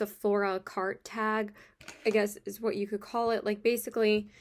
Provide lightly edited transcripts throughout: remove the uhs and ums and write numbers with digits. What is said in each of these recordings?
Sephora cart tag, I guess is what you could call it. Like basically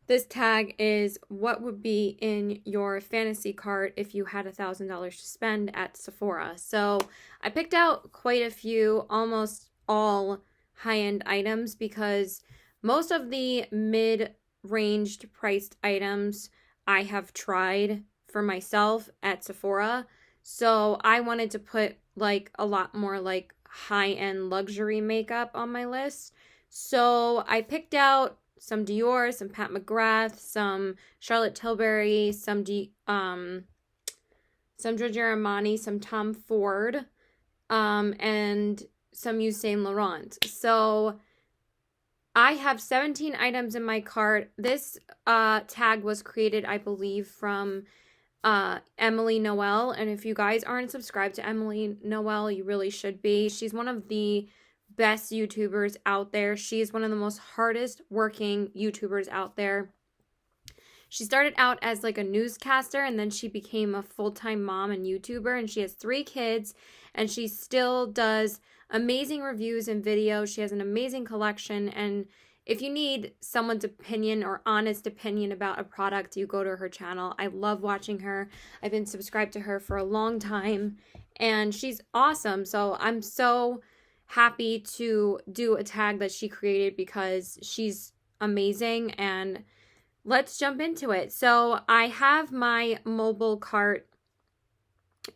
this tag is what would be in your fantasy cart if you had $1,000 to spend at Sephora. So I picked out quite a few, almost all high-end items, because most of the mid-ranged priced items I have tried for myself at Sephora. So I wanted to put like a lot more like high-end luxury makeup on my list. So I picked out some Dior, some Pat McGrath, some Charlotte Tilbury, some Giorgio Armani, some Tom Ford, and some Yves Saint Laurent. So I have 17 items in my cart. This tag was created, I believe, from Emily Noel. And if you guys aren't subscribed to Emily Noel, you really should be. She's one of the best YouTubers out there. She is one of the most hardest working YouTubers out there. She started out as like a newscaster, and then she became a full-time mom and YouTuber, and she has 3 kids, and she still does amazing reviews and videos. She has an amazing collection, and if you need someone's opinion or honest opinion about a product, you go to her channel. I love watching her. I've been subscribed to her for a long time, and she's awesome. So I'm so happy to do a tag that she created because she's amazing, and let's jump into it. So I have my mobile cart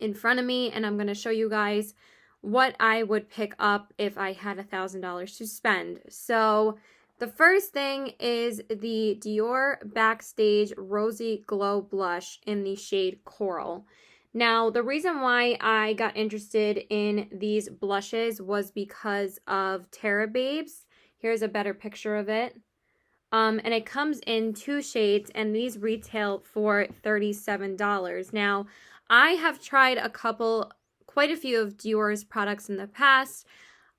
in front of me, and I'm going to show you guys what I would pick up if I had $1,000 to spend. So the first thing is the Dior Backstage Rosy Glow Blush in the shade Coral. Now, the reason why I got interested in these blushes was because of Tara Babes. Here's a better picture of it. And it comes in 2 shades, and these retail for $37. Now, I have tried quite a few of Dior's products in the past.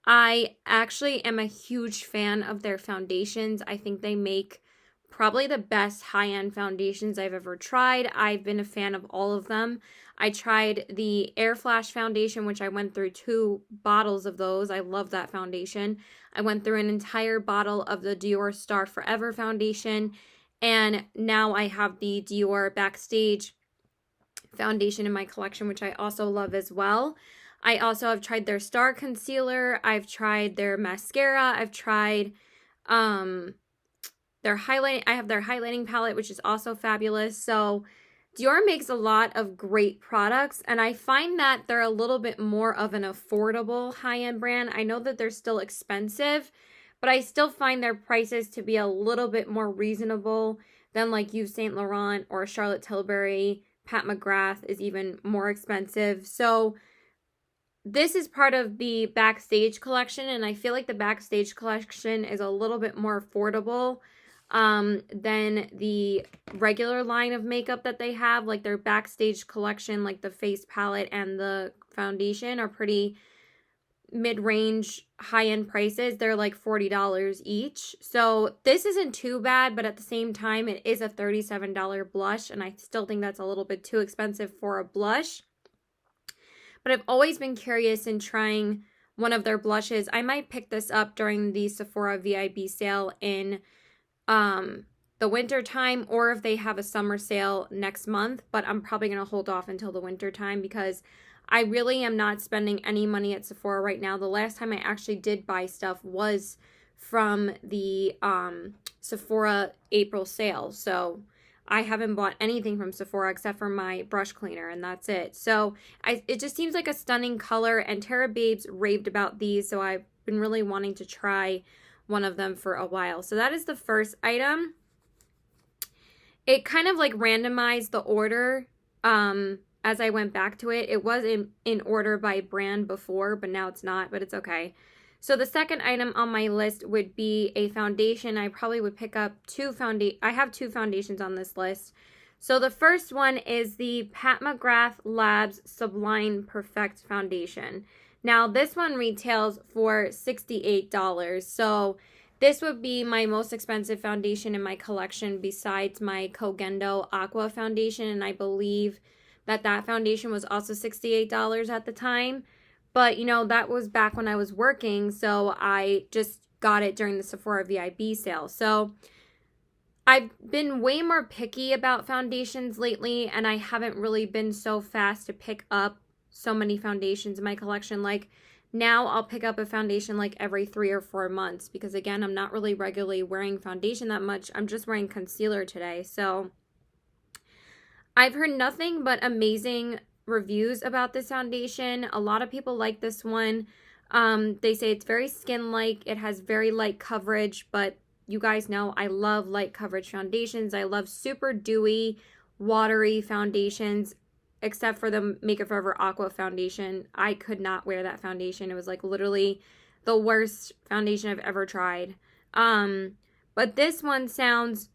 I actually am a huge fan of their foundations. I think they make probably the best high-end foundations I've ever tried. I've been a fan of all of them. I tried the Air Flash foundation, which I went through 2 bottles of those. I love that foundation. I went through an entire bottle of the Dior Star Forever foundation, and now I have the Dior Backstage foundation in my collection, which I also love as well. I also have tried their Star Concealer. I've tried their mascara. I've tried their highlight. I have their highlighting palette, which is also fabulous. So Dior makes a lot of great products, and I find that they're a little bit more of an affordable high-end brand. I know that they're still expensive, but I still find their prices to be a little bit more reasonable than like Yves Saint Laurent or Charlotte Tilbury. Pat McGrath is even more expensive. So this is part of the Backstage collection, and I feel like the Backstage collection is a little bit more affordable than the regular line of makeup that they have. Like their Backstage collection, like the face palette and the foundation, are pretty mid-range high-end prices. They're like $40 each. So this isn't too bad, but at the same time, it is a $37 blush, and I still think that's a little bit too expensive for a blush. But I've always been curious in trying one of their blushes. I might pick this up during the Sephora VIB sale in the winter time, or if they have a summer sale next month, but I'm probably going to hold off until the winter time because I really am not spending any money at Sephora right now. The last time I actually did buy stuff was from the Sephora April sale. So I haven't bought anything from Sephora except for my brush cleaner, and that's it. So it just seems like a stunning color, and Tara Babes raved about these, so I've been really wanting to try one of them for a while. So that is the first item. It kind of like randomized the order as I went back to it. It was in order by brand before, but now it's not, but it's okay. So the second item on my list would be a foundation. I probably would pick up I have 2 foundations on this list. So the first one is the Pat McGrath Labs Sublime Perfect Foundation. Now this one retails for $68. So this would be my most expensive foundation in my collection besides my Kogendo Aqua foundation, and I believe that foundation was also $68 at the time. But, you know, that was back when I was working, so I just got it during the Sephora VIB sale. So I've been way more picky about foundations lately, and I haven't really been so fast to pick up so many foundations in my collection. Like, now I'll pick up a foundation like every 3 or 4 months because, again, I'm not really regularly wearing foundation that much. I'm just wearing concealer today. So I've heard nothing but amazing reviews about this foundation. A lot of people like this one. They say it's very skin-like. It has very light coverage, but you guys know I love light coverage foundations. I love super dewy, watery foundations, except for the Make It Forever Aqua foundation. I could not wear that foundation. It was like literally the worst foundation I've ever tried. But this one sounds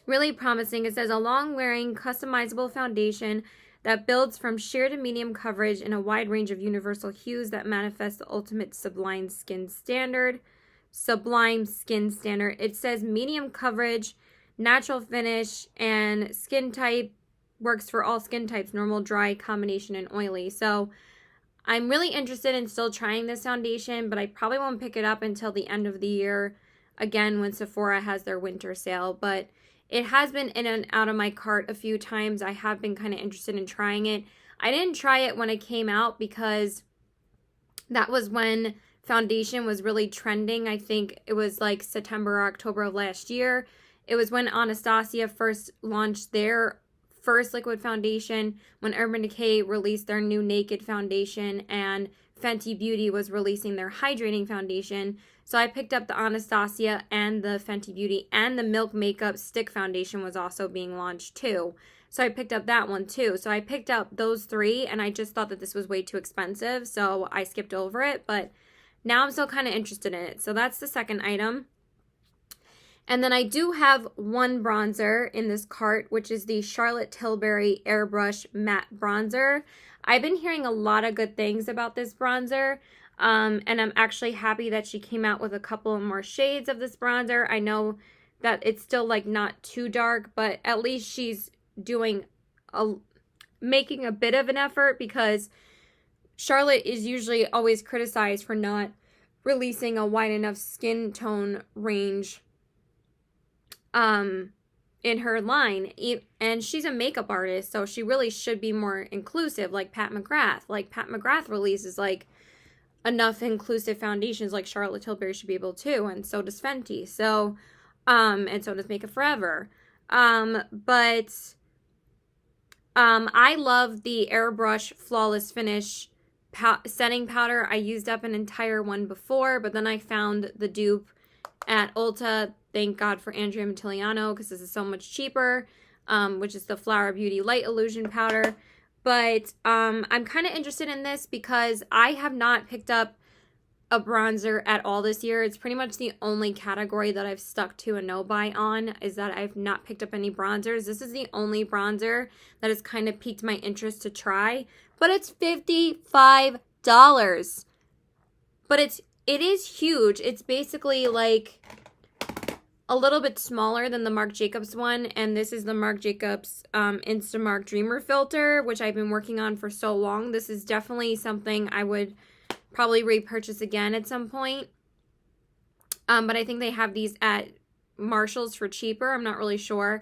really promising. It says a long-wearing, customizable foundation that builds from sheer to medium coverage in a wide range of universal hues that manifest the ultimate sublime skin standard. Sublime skin standard. It says medium coverage, natural finish, and skin type. Works for all skin types, normal, dry, combination, and oily. So I'm really interested in still trying this foundation, but I probably won't pick it up until the end of the year, again, when Sephora has their winter sale. But it has been in and out of my cart a few times. I have been kind of interested in trying it. I didn't try it when it came out because that was when foundation was really trending. I think it was like September or October of last year. It was when Anastasia first launched their first liquid foundation, when Urban Decay released their new Naked foundation, and Fenty Beauty was releasing their hydrating foundation. So I picked up the Anastasia and the Fenty Beauty, and the Milk Makeup Stick Foundation was also being launched too. So I picked up that one too. So I picked up those 3, and I just thought that this was way too expensive, so I skipped over it. But now I'm still kind of interested in it. So that's the second item. And then I do have one bronzer in this cart, which is the Charlotte Tilbury Airbrush Matte Bronzer. I've been hearing a lot of good things about this bronzer, and I'm actually happy that she came out with a couple more shades of this bronzer. I know that it's still like not too dark, but at least she's making a bit of an effort, because Charlotte is usually always criticized for not releasing a wide enough skin tone range in her line, and she's a makeup artist, so she really should be more inclusive, like Pat McGrath. Like, Pat McGrath releases like enough inclusive foundations, like Charlotte Tilbury should be able to, and so does Fenty. So and so does Make It Forever. But I love the Airbrush Flawless Finish setting powder. I used up an entire one before, but then I found the dupe at Ulta. Thank God for Andrea Mattiliano, because this is so much cheaper, which is the Flower Beauty Light Illusion Powder. But I'm kind of interested in this because I have not picked up a bronzer at all this year. It's pretty much the only category that I've stuck to a no-buy on, is that I've not picked up any bronzers. This is the only bronzer that has kind of piqued my interest to try. But it's $55. But it is huge. It's basically like a little bit smaller than the Marc Jacobs one, and this is the Marc Jacobs Instamark Dreamer Filter, which I've been working on for so long. This is definitely something I would probably repurchase again at some point. But I think they have these at Marshall's for cheaper. I'm not really sure.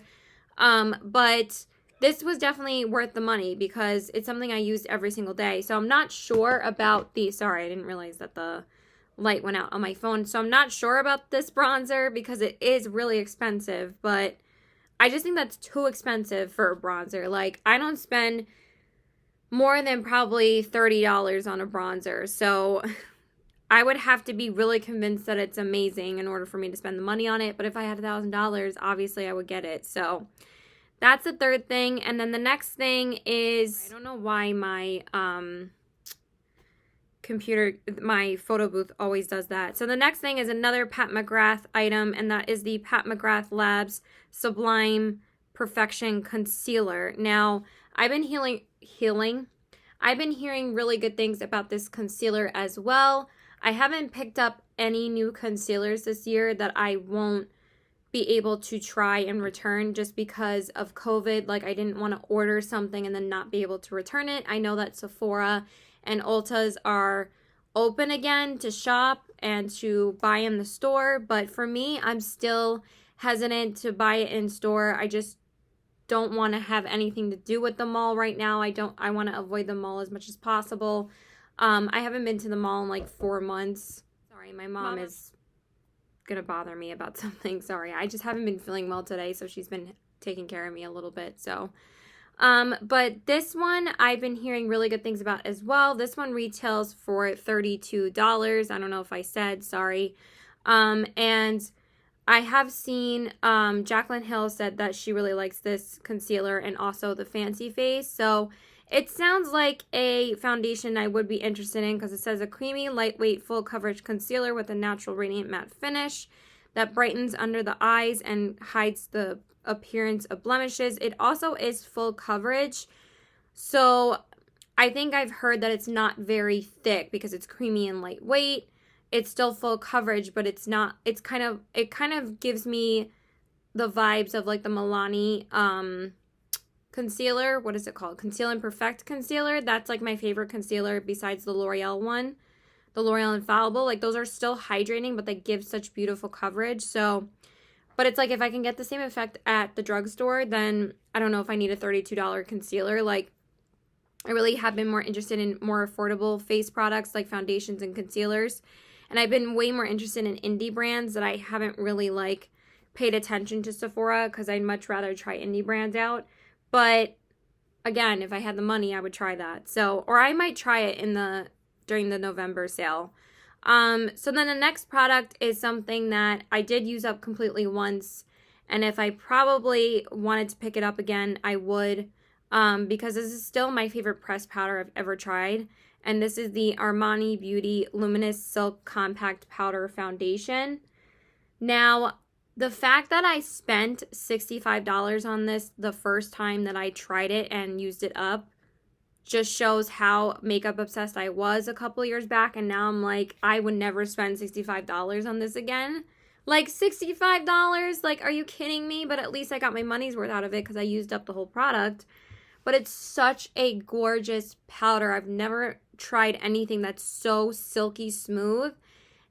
But this was definitely worth the money because it's something I used every single day. So I'm not sure about the... Sorry, I didn't realize that the light went out on my phone. So I'm not sure about this bronzer because it is really expensive, but I just think that's too expensive for a bronzer. Like, I don't spend more than probably $30 on a bronzer, so I would have to be really convinced that it's amazing in order for me to spend the money on it. But if I had $1,000, obviously I would get it. So that's the third thing. And then the next thing is, I don't know why my computer, my photo booth always does that. So the next thing is another Pat McGrath item, and that is the Pat McGrath Labs Sublime Perfection Concealer. Now, I've been I've been hearing really good things about this concealer as well. I haven't picked up any new concealers this year that I won't be able to try and return just because of COVID. Like, I didn't want to order something and then not be able to return it. I know that Sephora and Ulta's are open again to shop and to buy in the store. But for me, I'm still hesitant to buy it in store. I just don't want to have anything to do with the mall right now. I want to avoid the mall as much as possible. I haven't been to the mall in like 4 months. Sorry, my mom is gonna bother me about something. Sorry, I just haven't been feeling well today, so she's been taking care of me a little bit. So but this one I've been hearing really good things about as well. This one retails for $32. I don't know if I said, sorry. And I have seen Jaclyn Hill said that she really likes this concealer and also the Fancy Face. So it sounds like a foundation I would be interested in because it says a creamy, lightweight, full coverage concealer with a natural radiant matte finish that brightens under the eyes and hides the appearance of blemishes. It also is full coverage. So I think I've heard that it's not very thick because it's creamy and lightweight. It's still full coverage, but it's not, it kind of gives me the vibes of like the Milani concealer. What is it called? Conceal and Perfect concealer. That's like my favorite concealer besides the L'Oreal one. The L'Oreal Infallible. Like those are still hydrating, but they give such beautiful coverage. So, but it's like if I can get the same effect at the drugstore, then I don't know if I need a $32 concealer. Like I really have been more interested in more affordable face products like foundations and concealers. And I've been way more interested in indie brands that I haven't really like paid attention to Sephora because I'd much rather try indie brands out. But again, if I had the money, I would try that. So, or I might try it during the November sale. So then the next product is something that I did use up completely once. And if I probably wanted to pick it up again, I would. Because this is still my favorite pressed powder I've ever tried. And this is the Armani Beauty Luminous Silk Compact Powder Foundation. Now, the fact that I spent $65 on this the first time that I tried it and used it up just shows how makeup obsessed I was a couple years back. And now I'm like, I would never spend $65 on this again. Like, $65? Like, are you kidding me? But at least I got my money's worth out of it because I used up the whole product. But it's such a gorgeous powder. I've never tried anything that's so silky smooth.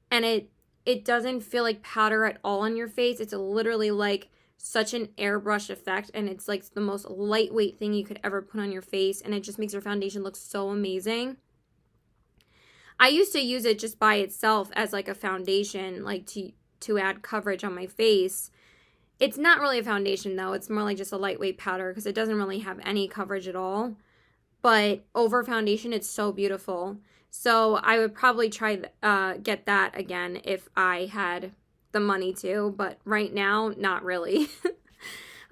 And it doesn't feel like powder at all on your face. It's literally like such an airbrush effect. And it's like the most lightweight thing you could ever put on your face. And it just makes your foundation look so amazing. I used to use it just by itself as like a foundation, like to add coverage on my face. It's not really a foundation though. It's more like just a lightweight powder because it doesn't really have any coverage at all. But over foundation, it's so beautiful. So I would probably try get that again if I had the money to. But right now, not really.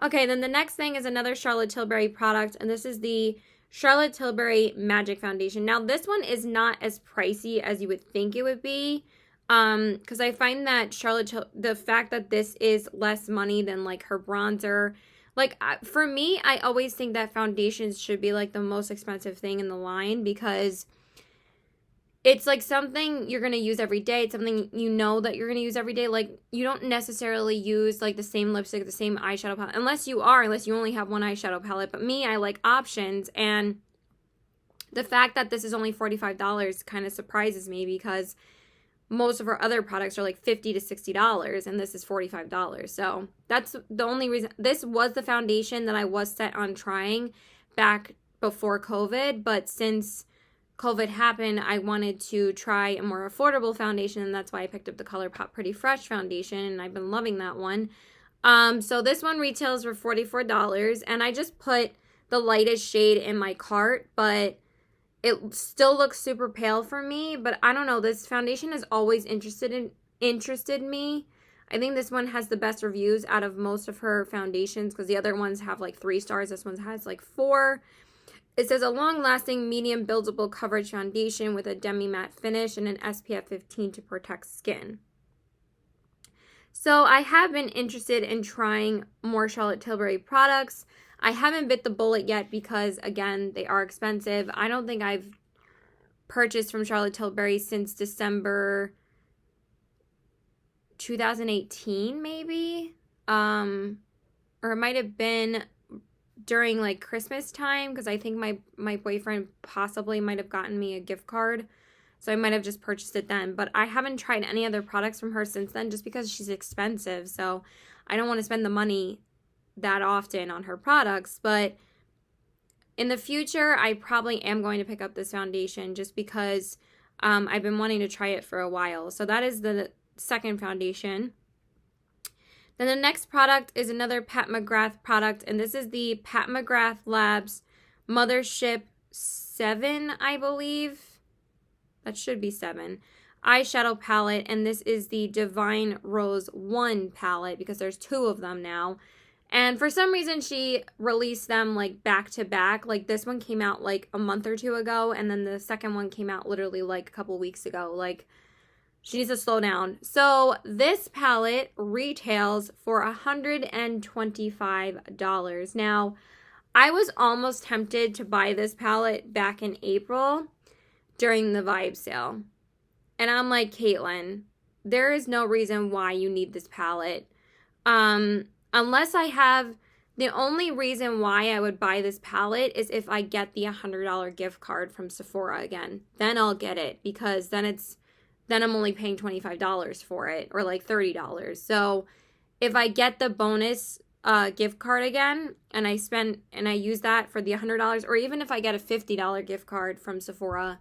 Okay, then the next thing is another Charlotte Tilbury product. And this is the Charlotte Tilbury Magic Foundation. Now, this one is not as pricey as you would think it would be. Because I find that the fact that this is less money than like her bronzer, like for me, I always think that foundations should be like the most expensive thing in the line because it's like something you're going to use every day. It's something you know that you're going to use every day. Like you don't necessarily use like the same lipstick, the same eyeshadow palette, unless you only have one eyeshadow palette. But me, I like options, and the fact that this is only $45 kind of surprises me because most of our other products are like $50 to $60 and this is $45. So that's the only reason. This was the foundation that I was set on trying back before COVID, but since COVID happened, I wanted to try a more affordable foundation, and that's why I picked up the Colourpop Pretty Fresh foundation, and I've been loving that one. So this one retails for $44, and I just put the lightest shade in my cart, but it still looks super pale for me. But I don't know, this foundation has always interested me. I think this one has the best reviews out of most of her foundations because the other ones have like 3 stars. This one has like 4. It says a long-lasting, medium buildable coverage foundation with a demi-matte finish and an SPF 15 to protect skin. So I have been interested in trying more Charlotte Tilbury products. I haven't bit the bullet yet because, again, they are expensive. I don't think I've purchased from Charlotte Tilbury since December 2018, maybe. Or it might have been during like Christmas time, because I think my boyfriend possibly might have gotten me a gift card. So I might have just purchased it then. But I haven't tried any other products from her since then just because she's expensive. So I don't want to spend the money that often on her products. But in the future, I probably am going to pick up this foundation just because I've been wanting to try it for a while. So that is the second foundation. Then the next product is another Pat McGrath product, and this is the Pat McGrath Labs Mothership 7, I believe. That should be 7. Eyeshadow palette, and this is the Divine Rose 1 palette because there's 2 of them now. And for some reason, she released them like back to back. Like this one came out like a month or 2 ago, and then the second one came out literally like a couple weeks ago. Like, she needs to slow down. So this palette retails for $125. Now, I was almost tempted to buy this palette back in April during the Vibe sale. And I'm like, Caitlin, there is no reason why you need this palette. Unless I have, the only reason why I would buy this palette is if I get the $100 gift card from Sephora again. Then I'll get it, because then I'm only paying $25 for it, or like $30. So if I get the bonus gift card again, and I use that for the $100, or even if I get a $50 gift card from Sephora,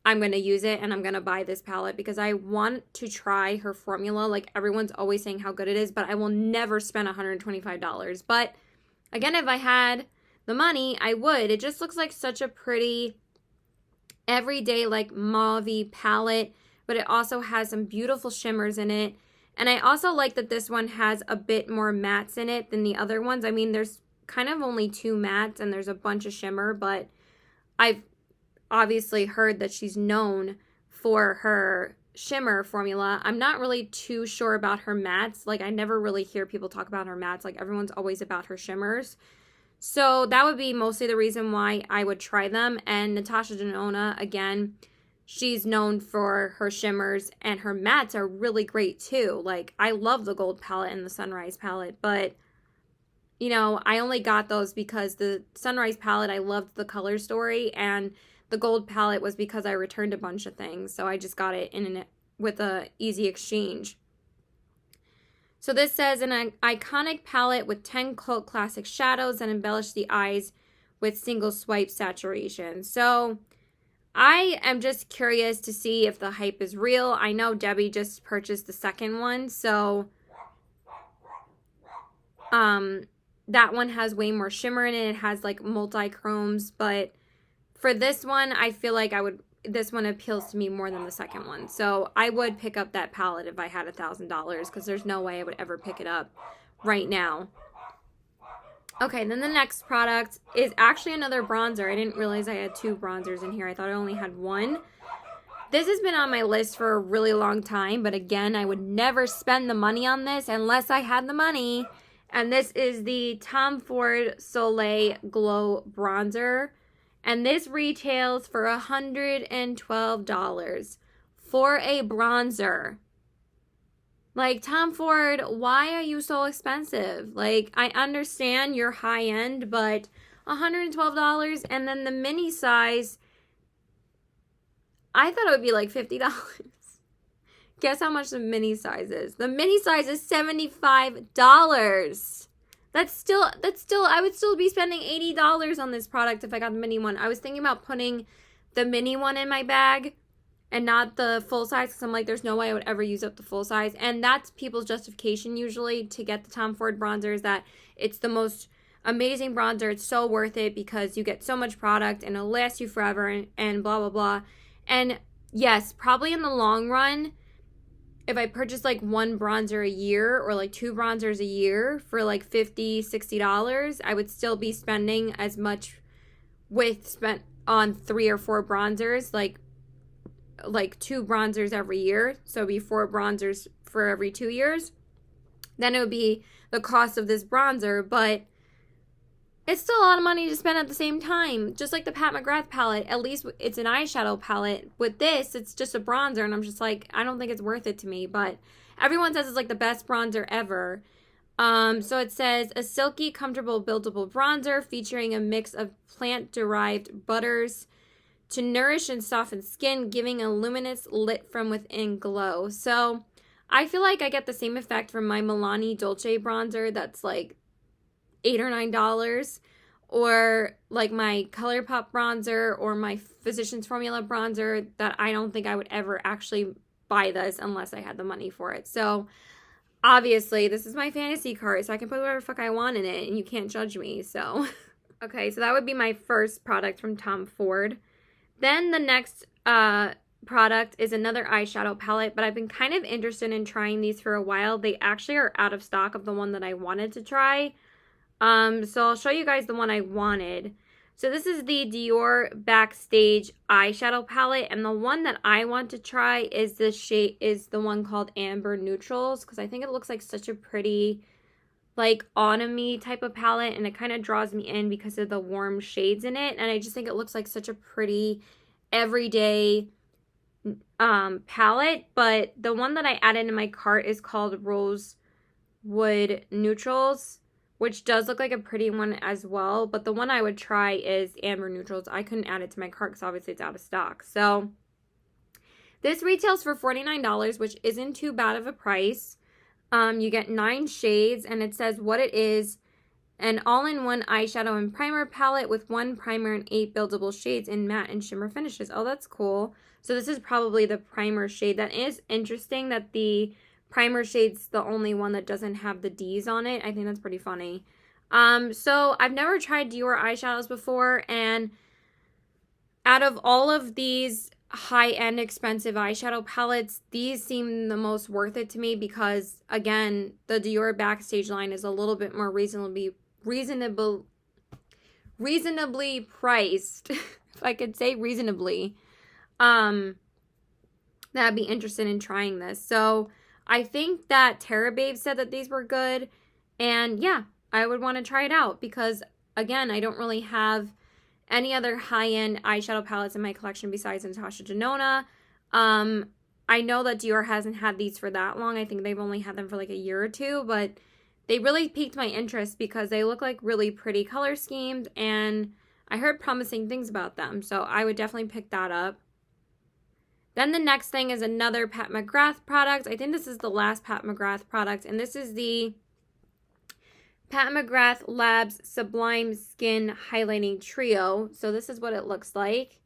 I'm going to use it and I'm going to buy this palette because I want to try her formula. Like, everyone's always saying how good it is, but I will never spend $125. But again, if I had the money, I would. It just looks like such a pretty everyday like mauve-y palette, but it also has some beautiful shimmers in it. And I also like that this one has a bit more mattes in it than the other ones. I mean, there's kind of only 2 mattes and there's a bunch of shimmer, but I've obviously heard that she's known for her shimmer formula. I'm not really too sure about her mattes. Like, I never really hear people talk about her mattes. Like, everyone's always about her shimmers. So that would be mostly the reason why I would try them. And Natasha Denona, again, she's known for her shimmers, and her mattes are really great too. Like, I love the gold palette and the sunrise palette, but you know, I only got those because the sunrise palette, I loved the color story, and the gold palette was because I returned a bunch of things, so I just got it with a easy exchange. So this says an iconic palette with 10 cult classic shadows that embellish the eyes with single swipe saturation. So I am just curious to see if the hype is real. I know Debbie just purchased the second one, so that one has way more shimmer in it. It has like multi-chromes, but for this one, I feel like this one appeals to me more than the second one. So I would pick up that palette if I had $1,000, because there's no way I would ever pick it up right now. Okay, then the next product is actually another bronzer. I didn't realize I had 2 bronzers in here. I thought I only had 1. This has been on my list for a really long time, but again, I would never spend the money on this unless I had the money. And this is the Tom Ford Soleil Glow Bronzer. And this retails for $112 for a bronzer. Like, Tom Ford, why are you so expensive? Like, I understand you're high end, but $112, and then the mini size, I thought it would be like $50. Guess how much the mini size is? The mini size is $75. That's still, I would still be spending $80 on this product if I got the mini one. I was thinking about putting the mini one in my bag and not the full size, because I'm like, there's no way I would ever use up the full size. And that's people's justification usually to get the Tom Ford bronzer, is that it's the most amazing bronzer. It's so worth it because you get so much product and it'll last you forever and blah, blah, blah. And yes, probably in the long run, if I purchase like 1 bronzer a year or like 2 bronzers a year for like $50, $60, I would still be spending as much spent on 3 or 4 bronzers, like 2 bronzers every year. So it'd be 4 bronzers for every 2 years. Then it would be the cost of this bronzer, but it's still a lot of money to spend at the same time. Just like the Pat McGrath palette, at least it's an eyeshadow palette. With this, it's just a bronzer, and I'm just like, I don't think it's worth it to me. But everyone says it's like the best bronzer ever. So it says a silky, comfortable, buildable bronzer featuring a mix of plant-derived butters to nourish and soften skin, giving a luminous, lit from within glow. So I feel like I get the same effect from my Milani Dolce bronzer that's like $8 or $9, or like my Colourpop bronzer or my Physicians Formula bronzer that I don't think I would ever actually buy this unless I had the money for it. So obviously this is my fantasy cart, so I can put whatever the fuck I want in it and you can't judge me. So okay, so that would be my first product from Tom Ford. Then the next product is another eyeshadow palette, but I've been kind of interested in trying these for a while. They actually are out of stock of the one that I wanted to try. So I'll show you guys the one I wanted. So this is the Dior Backstage eyeshadow palette, and the one that I want to try is the one called Amber Neutrals, because I think it looks like such a pretty, like, autumny type of palette, and it kind of draws me in because of the warm shades in it, and I just think it looks like such a pretty everyday palette. But the one that I added in my cart is called Rosewood Neutrals, which does look like a pretty one as well, but the one I would try is Amber Neutrals. I couldn't add it to my cart because obviously it's out of stock. So this retails for $49, which isn't too bad of a price. You get 9 shades, and it says what it is: an all-in-one eyeshadow and primer palette with 1 primer and 8 buildable shades in matte and shimmer finishes. Oh, that's cool. So this is probably the primer shade. That is interesting that the primer shade's the only one that doesn't have the D's on it. I think that's pretty funny. So I've never tried Dior eyeshadows before, and out of all of these high-end expensive eyeshadow palettes, these seem the most worth it to me because, again, the Dior Backstage line is a little bit more reasonably priced, if I could say reasonably. That I'd be interested in trying this. So I think that Tara Babe said that these were good, and yeah, I would want to try it out because, again, I don't really have any other high-end eyeshadow palettes in my collection besides Natasha Denona. I know that Dior hasn't had these for that long. I think they've only had them for like a year or two, but they really piqued my interest because they look like really pretty color schemes, and I heard promising things about them, so I would definitely pick that up. Then the next thing is another Pat McGrath product. I think this is the last Pat McGrath product, and this is the Pat McGrath Labs Sublime Skin Highlighting Trio. So this is what it looks like.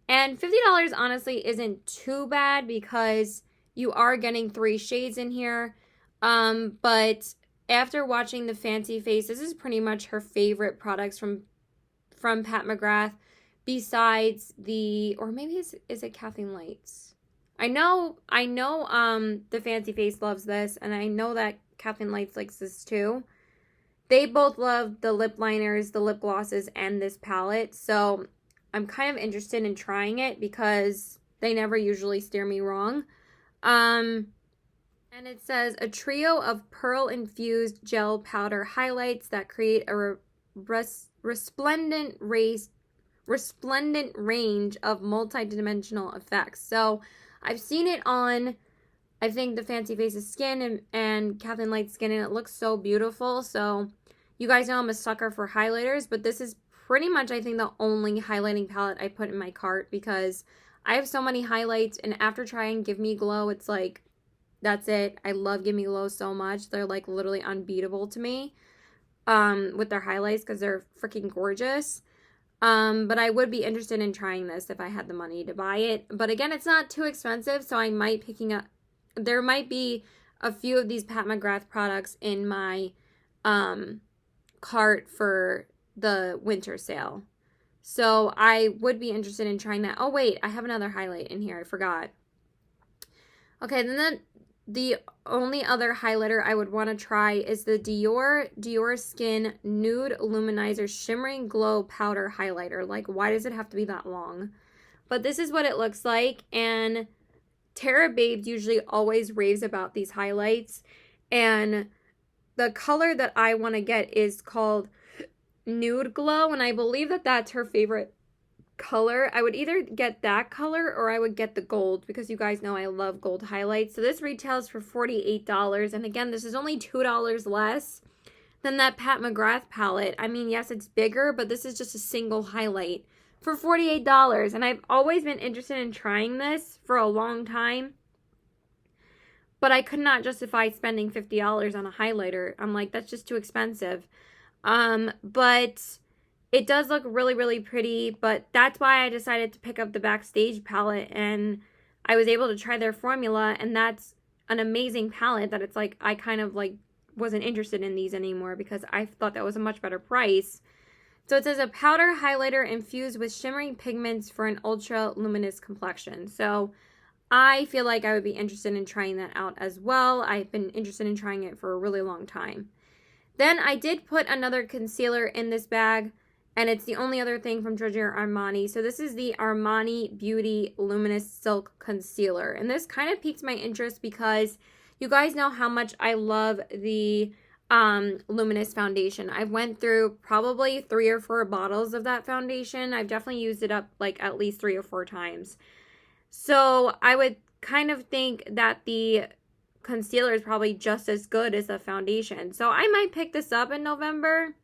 And $50 honestly isn't too bad because you are getting 3 shades in here. But after watching the Fancy Face, this is pretty much her favorite products from Pat McGrath. Besides the, or maybe is it Kathleen Lights? I know the Fancy Face loves this, and I know that Kathleen Lights likes this too. They both love the lip liners, the lip glosses, and this palette, so I'm kind of interested in trying it because they never usually steer me wrong. And it says a trio of pearl-infused gel powder highlights that create a resplendent range of multi-dimensional effects. So I've seen it on, I think, the Fancy Face's skin and Kathleen Light's skin, and it looks so beautiful. So you guys know I'm a sucker for highlighters, but this is pretty much, I think, the only highlighting palette I put in my cart because I have so many highlights, and after trying Give Me Glow, it's like, that's it. I love Give Me Glow so much. They're like literally unbeatable to me with their highlights because they're freaking gorgeous. But I would be interested in trying this if I had the money to buy it. But again, it's not too expensive, so I might there might be a few of these Pat McGrath products in my cart for the winter sale. So I would be interested in trying that. Oh wait, I have another highlight in here. I forgot. Okay, then the only other highlighter I would want to try is the Dior Skin Nude Luminizer Shimmering Glow Powder Highlighter. Like, why does it have to be that long? But this is what it looks like, and Tara Babes usually always raves about these highlights, and the color that I want to get is called Nude Glow, and I believe that that's her favorite color, I would either get that color or I would get the gold, because you guys know I love gold highlights. So this retails for $48, and again, this is only $2 less than that Pat McGrath palette. I mean, yes, it's bigger, but this is just a single highlight for $48, and I've always been interested in trying this for a long time, but I could not justify spending $50 on a highlighter. I'm like, that's just too expensive. But it does look really, really pretty, but that's why I decided to pick up the Backstage palette, and I was able to try their formula, and that's an amazing palette that it's like, I kind of like wasn't interested in these anymore because I thought that was a much better price. So it says a powder highlighter infused with shimmering pigments for an ultra luminous complexion. So I feel like I would be interested in trying that out as well. I've been interested in trying it for a really long time. Then I did put another concealer in this bag, and it's the only other thing from Giorgio Armani. So this is the Armani Beauty Luminous Silk Concealer. And this kind of piqued my interest because you guys know how much I love the Luminous foundation. I've went through probably 3 or 4 bottles of that foundation. I've definitely used it up like at least 3 or 4 times. So I would kind of think that the concealer is probably just as good as the foundation. So I might pick this up in November,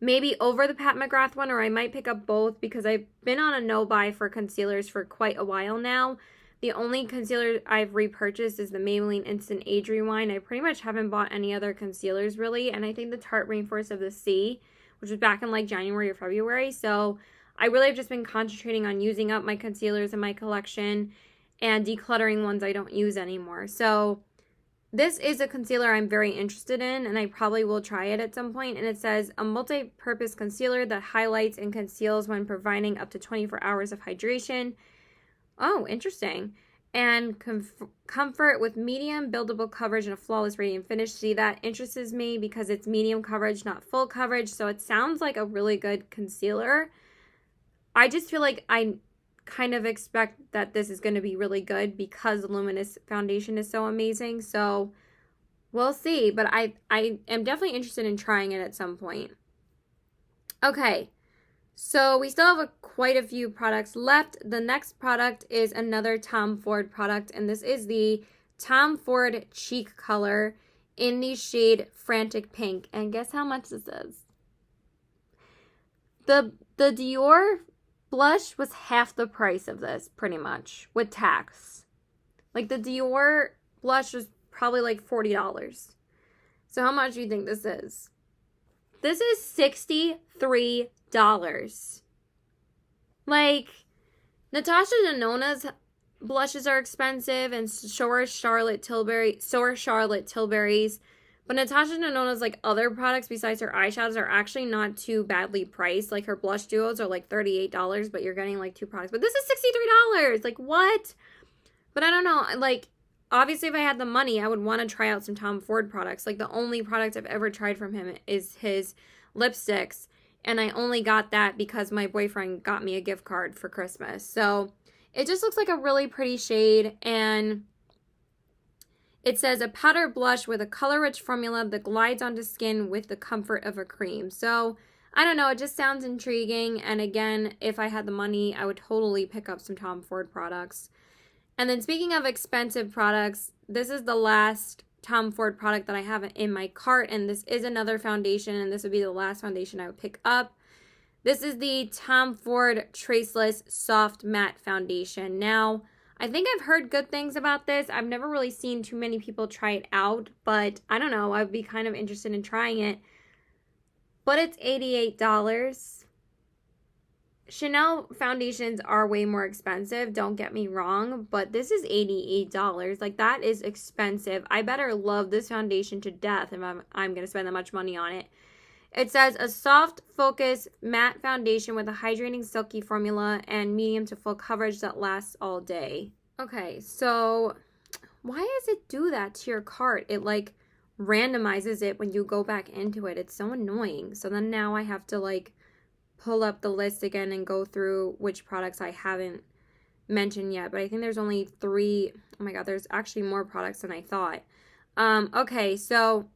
maybe over the Pat McGrath one, or I might pick up both because I've been on a no-buy for concealers for quite a while now. The only concealer I've repurchased is the Maybelline Instant Age Rewind. I pretty much haven't bought any other concealers really, and I think the Tarte Rainforest of the Sea, which was back in like January or February. So I really have just been concentrating on using up my concealers in my collection and decluttering ones I don't use anymore. So this is a concealer I'm very interested in, and I probably will try it at some point. And it says a multi-purpose concealer that highlights and conceals when providing up to 24 hours of hydration. Oh, interesting. And comfort with medium buildable coverage and a flawless radiant finish. See, that interests me because it's medium coverage, not full coverage. So it sounds like a really good concealer. I just feel like I kind of expect that this is going to be really good because the Luminous foundation is so amazing. So we'll see. But I am definitely interested in trying it at some point. Okay. So we still have quite a few products left. The next product is another Tom Ford product, and this is the Tom Ford Cheek Color in the shade Frantic Pink. And guess how much this is? The Dior blush was half the price of this, pretty much, with tax. Like, the Dior blush was probably like $40. So how much do you think this is? This is $63. Like, Natasha Denona's blushes are expensive, and so are Charlotte Tilbury's. But Natasha Denona's like other products besides her eyeshadows are actually not too badly priced. Like her blush duos are like $38, but you're getting like 2 products. But this is $63. Like, what? But I don't know. Like, obviously if I had the money, I would want to try out some Tom Ford products. Like, the only product I've ever tried from him is his lipsticks. And I only got that because my boyfriend got me a gift card for Christmas. So it just looks like a really pretty shade. And it says a powder blush with a color-rich formula that glides onto skin with the comfort of a cream. So I don't know. It just sounds intriguing. And again, if I had the money, I would totally pick up some Tom Ford products. And then speaking of expensive products, this is the last Tom Ford product that I have in my cart, and this is another foundation, and this would be the last foundation I would pick up. This is the Tom Ford Traceless Soft Matte Foundation. Now, I think I've heard good things about this. I've never really seen too many people try it out, but I don't know. I'd be kind of interested in trying it. But it's $88. Chanel foundations are way more expensive, don't get me wrong, but this is $88. Like, that is expensive. I better love this foundation to death if I'm going to spend that much money on it. It says a soft focus matte foundation with a hydrating silky formula and medium to full coverage that lasts all day. Okay, so why does it do that to your cart? It like randomizes it when you go back into it. It's so annoying. So then now I have to like pull up the list again and go through which products I haven't mentioned yet. But I think there's only 3. Oh my god, there's actually more products than I thought. Okay, so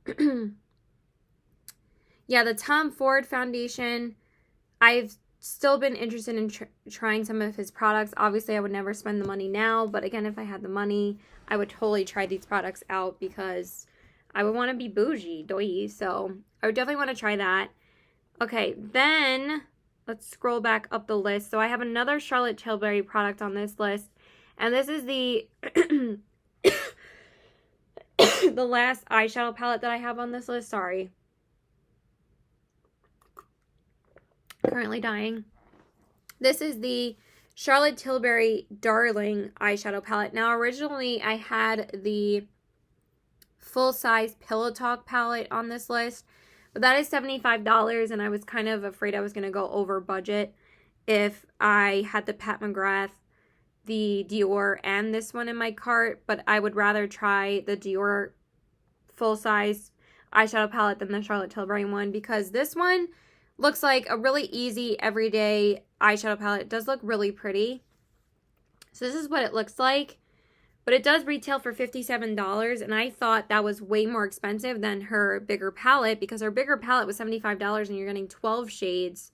yeah, the Tom Ford foundation, I've still been interested in trying some of his products. Obviously, I would never spend the money now, but again, if I had the money, I would totally try these products out because I would want to be bougie, doy. So I would definitely want to try that. Okay, then let's scroll back up the list. So I have another Charlotte Tilbury product on this list, and this is the the last eyeshadow palette that I have on this list. Sorry. Currently dying. This is the Charlotte Tilbury Darling eyeshadow palette. Now, originally, I had the full-size Pillow Talk palette on this list, but that is $75, and I was kind of afraid I was going to go over budget if I had the Pat McGrath, the Dior, and this one in my cart, but I would rather try the Dior full-size eyeshadow palette than the Charlotte Tilbury one, because this one looks like a really easy, everyday eyeshadow palette. It does look really pretty. So this is what it looks like. But it does retail for $57, and I thought that was way more expensive than her bigger palette, because her bigger palette was $75 and you're getting 12 shades.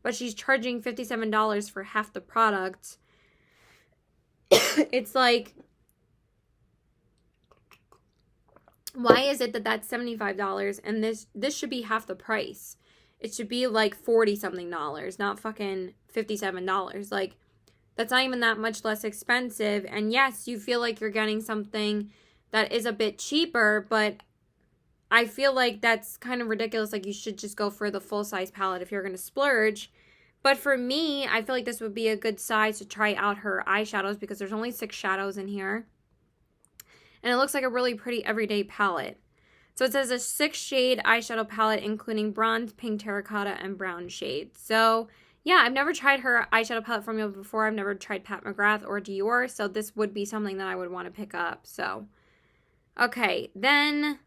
But she's charging $57 for half the product. It's like, why is it that that's $75 and this should be half the price? It should be like 40-something dollars, not fucking $57. Like, that's not even that much less expensive. And yes, you feel like you're getting something that is a bit cheaper, but I feel like that's kind of ridiculous. Like, you should just go for the full-size palette if you're going to splurge. But for me, I feel like this would be a good size to try out her eyeshadows, because there's only 6 shadows in here. And it looks like a really pretty everyday palette. So it says a 6-shade eyeshadow palette, including bronze, pink, terracotta, and brown shades. So yeah, I've never tried her eyeshadow palette formula before. I've never tried Pat McGrath or Dior, so this would be something that I would want to pick up. So, okay, then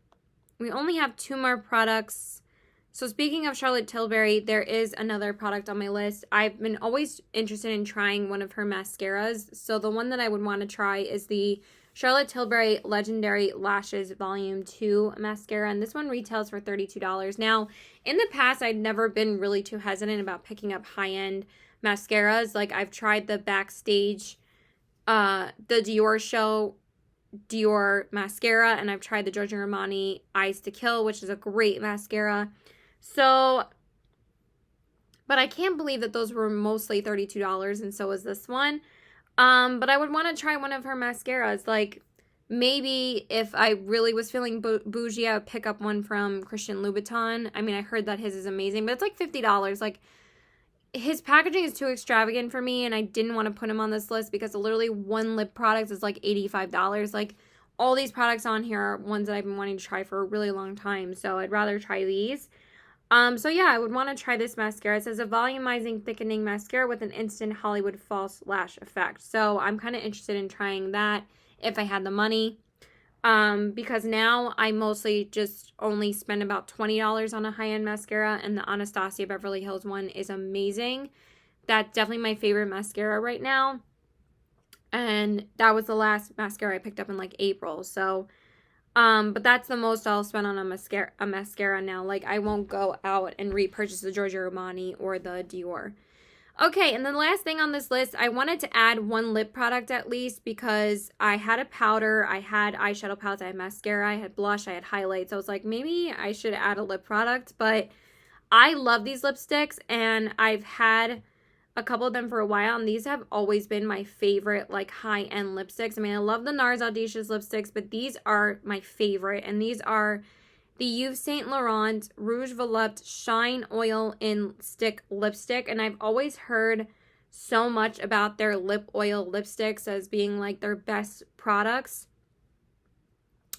we only have 2 more products. So speaking of Charlotte Tilbury, there is another product on my list. I've been always interested in trying one of her mascaras. So the one that I would want to try is the Charlotte Tilbury Legendary Lashes Volume 2 mascara, and this one retails for $32. Now, in the past, I'd never been really too hesitant about picking up high-end mascaras. Like, I've tried the Backstage, the Dior mascara, and I've tried the Giorgio Armani Eyes to Kill, which is a great mascara. So, but I can't believe that those were mostly $32, and so is this one. But I would want to try one of her mascaras. Like, maybe if I really was feeling bougie, I would pick up one from Christian Louboutin. I mean, I heard that his is amazing, but it's like $50. Like, his packaging is too extravagant for me, and I didn't want to put him on this list because literally one lip product is like $85. Like, all these products on here are ones that I've been wanting to try for a really long time, so I'd rather try these. So yeah, I would want to try this mascara. It says a volumizing, thickening mascara with an instant Hollywood false lash effect. So I'm kind of interested in trying that if I had the money. Because now I mostly just only spend about $20 on a high-end mascara, and the Anastasia Beverly Hills one is amazing. That's definitely my favorite mascara right now. And that was the last mascara I picked up in like April. So but that's the most I'll spend on a mascara now. Like, I won't go out and repurchase the Giorgio Armani or the Dior. Okay, and then the last thing on this list, I wanted to add one lip product at least, because I had a powder, I had eyeshadow palettes, I had mascara, I had blush, I had highlights. So I was like, maybe I should add a lip product. But I love these lipsticks, and I've had a couple of them for a while, and these have always been my favorite, like, high-end lipsticks. I mean, I love the NARS Audacious lipsticks, but these are my favorite, and these are the Yves Saint Laurent Rouge Volupte Shine Oil in Stick Lipstick, and I've always heard so much about their lip oil lipsticks as being, like, their best products.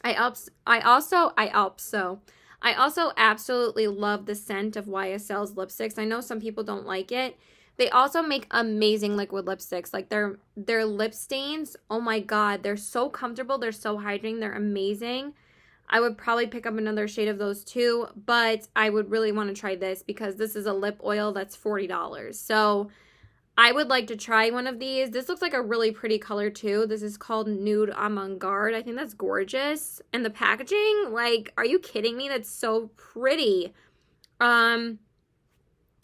I also absolutely love the scent of YSL's lipsticks. I know some people don't like it. They also make amazing liquid lipsticks. Like, their lip stains, oh my god, they're so comfortable, they're so hydrating, they're amazing. I would probably pick up another shade of those too, but I would really want to try this because this is a lip oil that's $40. So I would like to try one of these. This looks like a really pretty color too. This is called Nude Avant-Garde. I think that's gorgeous. And the packaging, like, are you kidding me? That's so pretty.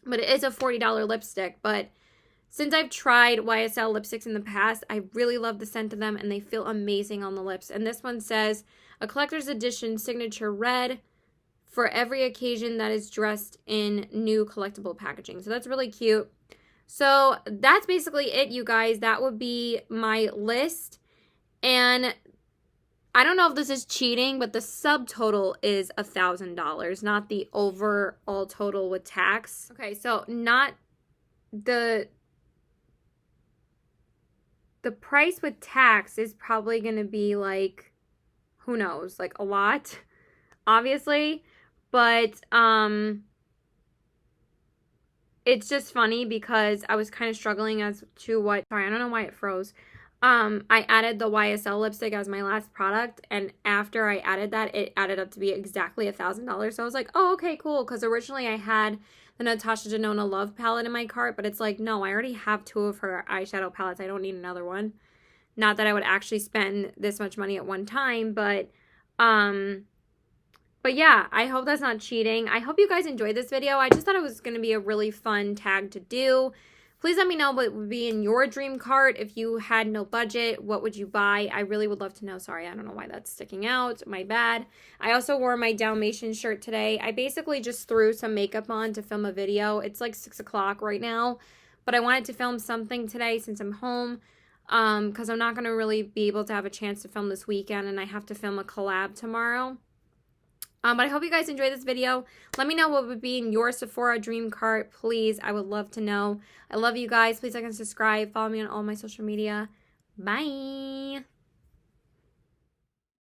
but it is a $40 lipstick. But since I've tried YSL lipsticks in the past, I really love the scent of them, and they feel amazing on the lips. And this one says, a collector's edition signature red for every occasion that is dressed in new collectible packaging. So that's really cute. So that's basically it, you guys. That would be my list. And I don't know if this is cheating, but the subtotal is $1,000, not the overall total with tax. Okay, so not the price with tax is probably going to be like, who knows, like a lot, obviously. But it's just funny because I was kind of struggling as to what, sorry, I don't know why it froze. I added the YSL lipstick as my last product, and after I added that, it added up to be exactly $1,000. So I was like, oh, okay, cool, because originally I had the Natasha Denona Love palette in my cart, but it's like, no, I already have 2 of her eyeshadow palettes. I don't need another one. Not that I would actually spend this much money at one time, but yeah, I hope that's not cheating. I hope you guys enjoyed this video. I just thought it was going to be a really fun tag to do. Please let me know what would be in your dream cart. If you had no budget, what would you buy? I really would love to know. Sorry, I don't know why that's sticking out. My bad. I also wore my Dalmatian shirt today. I basically just threw some makeup on to film a video. It's like 6 o'clock right now, but I wanted to film something today since I'm home, because I'm not going to really be able to have a chance to film this weekend, and I have to film a collab tomorrow. But I hope you guys enjoyed this video. Let me know what would be in your Sephora dream cart, please. I would love to know. I love you guys. Please like and subscribe. Follow me on all my social media. Bye.